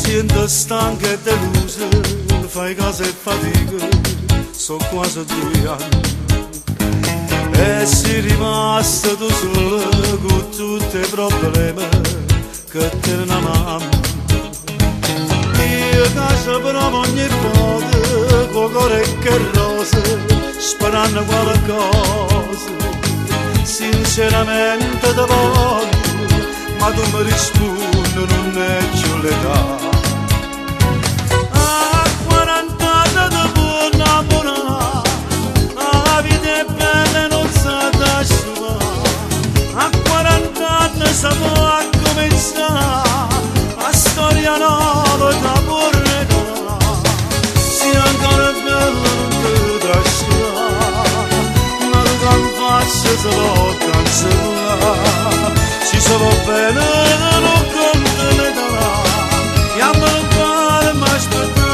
Siento stanca e delusa, fai casa e fatica, sono quasi 2 anni. E sei rimasta tu sola con tutti i problemi che te ne mamma. Io casa però ogni volta, con cuore che rosa, sperando qualcosa. Sinceramente ti voglio, ma tu mi rispondi non è più l'età. A 40 anni ti puoi innamorare, la vita è bella e non sa da scivolare. A 40 anni si può cominciare, la storia nuova da vorrei. Se ancora è bella non ti trascurare, ma tu che faccio se lo cancellare. Si se va bene non conta le darà, chiamalo fare ma aspettare.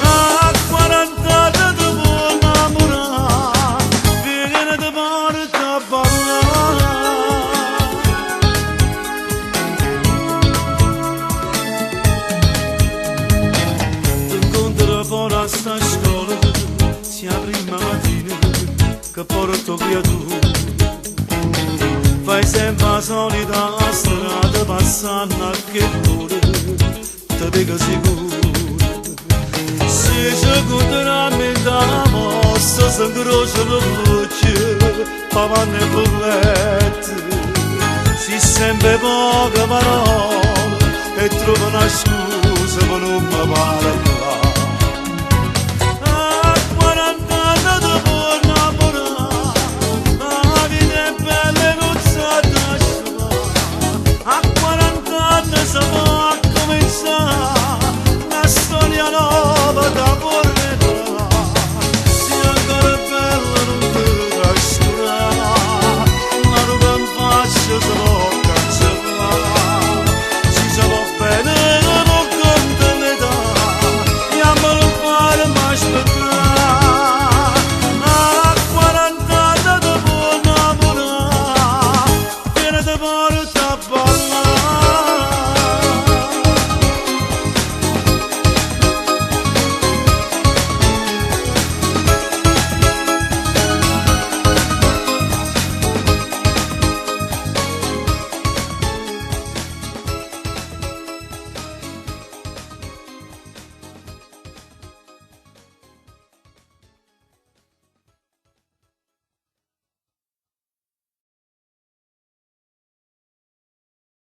A 40 anni ti puoi innamorare, vieni ti porta a ballare. Ti incontrerò fuori a sta scuola, sia prima mattina che porto via tu. Fai sempre la solita strada passando a che l'ora, ti dico sicuro. Se ci conterà metà la mossa, si incrociano voci, pavanne e bollette. Si sempre poche parole e trovo una scusa per non mi parlare.